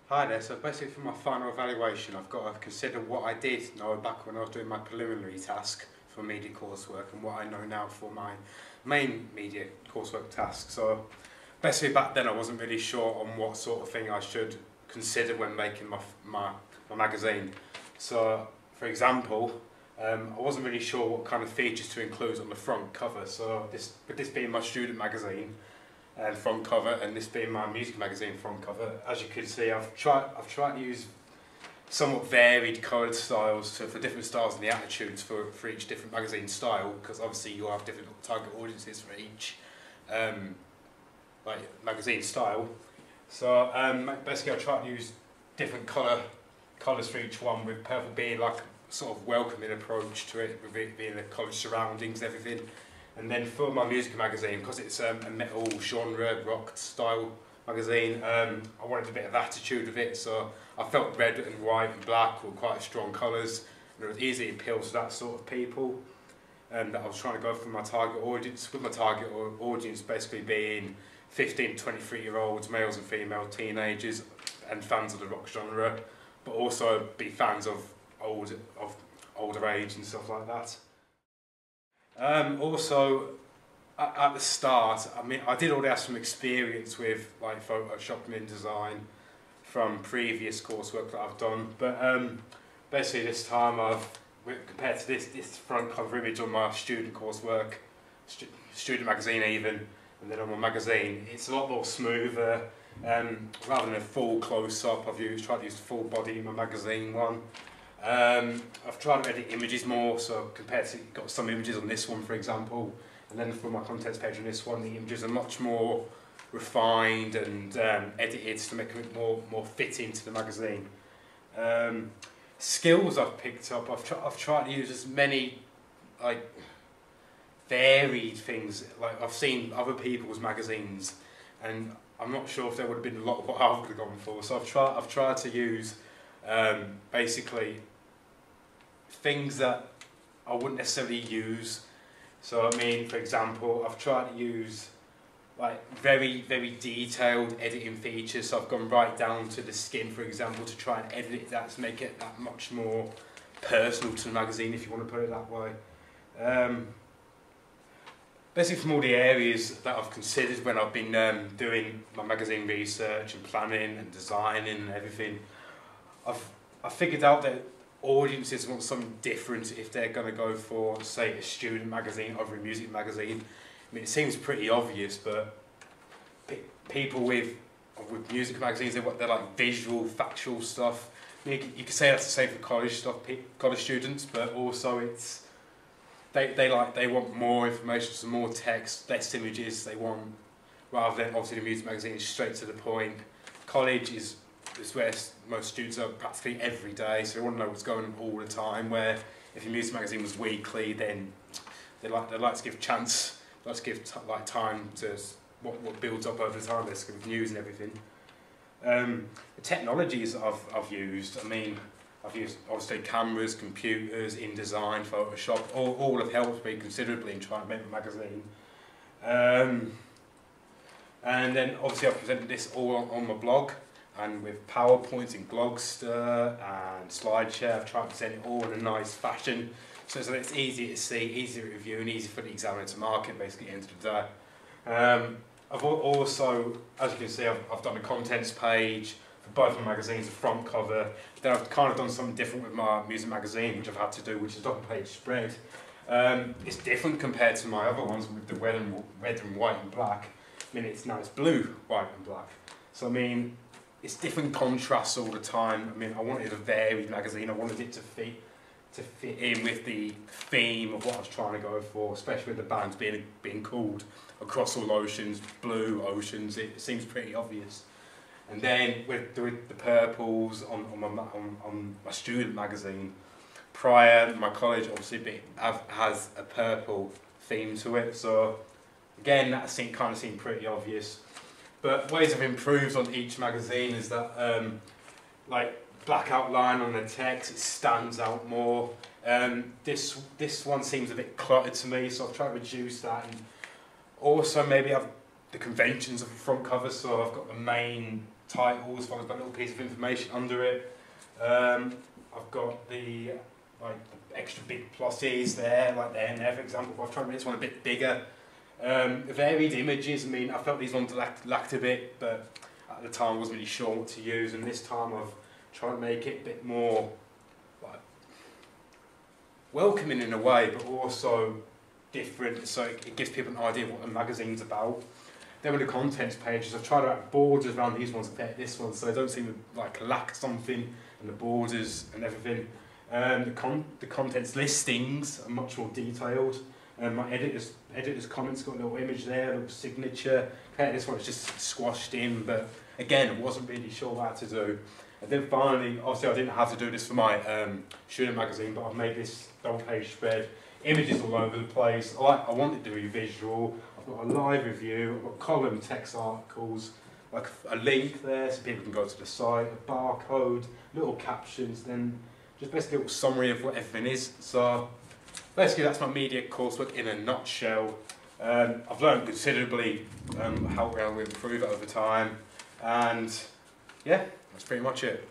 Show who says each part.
Speaker 1: Hi there, so basically for my final evaluation I've got to consider what I did know back when I was doing my preliminary task for media coursework and what I know now for my main media coursework task. So basically back then I wasn't really sure on what sort of thing I should consider when making my magazine. So for example, I wasn't really sure what kind of features to include on the front cover. So with this being my student magazine, front cover, and this being my music magazine front cover, as you can see, I've tried to use somewhat varied coloured styles for different styles and the attitudes for each different magazine style, because obviously you have different target audiences for each magazine style. So basically I try to use different colours for each one, with purple being like a sort of welcoming approach to it, with it being the college surroundings and everything. And then for my music magazine, because it's a metal genre, rock style magazine, I wanted a bit of attitude with it, so I felt red and white and black were quite strong colours, and it was easy to appeal to that sort of people. And I was trying to go for my target audience, with my target audience basically being 15 to 23-year-olds, males and female teenagers, and fans of the rock genre, but also be fans of older age and stuff like that. Also, at the start, I mean, I did already have some experience with like Photoshop and InDesign from previous coursework that I've done, but basically this time compared to this front cover image on my student coursework, student magazine even, and then on my magazine, it's a lot more smoother. Rather than a full close-up, I've tried to use the full body in my magazine one. I've tried to edit images more, so compared to, got some images on this one for example, and then for my contents page on this one, the images are much more refined and edited to make it more fitting to the magazine. Skills I've picked up, I've tried to use as many like varied things. Like I've seen other people's magazines, and I'm not sure if there would have been a lot of what I would have gone for. So I've tried to use basically things that I wouldn't necessarily use. So I mean, for example, I've tried to use like very detailed editing features. So I've gone right down to the skin, for example, to try and edit it that to make it that much more personal to the magazine, if you want to put it that way. Basically from all the areas that I've considered when I've been doing my magazine research and planning and designing and everything, I figured out that audiences want something different if they're going to go for, say, a student magazine over a music magazine. I mean, it seems pretty obvious, but people with music magazines, they're like visual, factual stuff. I mean, you could say that's the same for college students, but also it's they want more information, some more text, less images. They want, rather than obviously the music magazine is straight to the point. College is where most students are practically every day, so they want to know what's going on all the time. Where if your music magazine was weekly, then they like to give time to what builds up over time. There's news and everything. The technologies I've used, I mean, I've used obviously cameras, computers, InDesign, Photoshop. All have helped me considerably in trying to make my magazine. And then obviously I've presented this all on my blog, and with PowerPoints and Glogster and SlideShare, I've tried to present it all in a nice fashion, so that it's easy to see, easy to review, and easy for the examiner to market basically at the end of the day. I've also, as you can see, I've done a contents page for both my magazines, the front cover. Then I've kind of done something different with my music magazine, which I've had to do, which is double-page spread. It's different compared to my other ones with the red and white and black. I mean, it's blue, white and black. So I mean, it's different contrasts all the time. I mean, I wanted a varied magazine. I wanted it to fit in with the theme of what I was trying to go for, especially with the bands being called Across All Oceans, Blue Oceans. It seems pretty obvious. And then with the purples on my student magazine, my college obviously has a purple theme to it. So again, that kind of seemed pretty obvious. But ways I've improved on each magazine is that like black outline on the text, it stands out more. This one seems a bit cluttered to me, so I've tried to reduce that. And also maybe the conventions of the front cover, so I've got the main titles, followed by a little piece of information under it. I've got the extra big plotties there, like there and there, for example. I've tried to make this one a bit bigger. Varied images. I mean, I felt these ones lacked a bit, but at the time I wasn't really sure what to use, and this time I've tried to make it a bit more like welcoming in a way, but also different, so it gives people an idea of what the magazine's about. Then with the contents pages, I've tried to add borders around these ones compared to this one, so they don't seem to like lack something, and the borders and everything. The contents listings are much more detailed. My editor's comments got a little image there, a little signature. Compared to this one, it's just squashed in, but again, I wasn't really sure what to do. And then finally, obviously I didn't have to do this for my student magazine, but I've made this double page spread, images all over the place. I wanted to do visual. I've got a live review, I've got column text articles, like a link there so people can go to the site, a barcode, little captions, then just basically a little summary of what everything is. So basically that's my media coursework in a nutshell. I've learned considerably how to improve it over time, and yeah, that's pretty much it.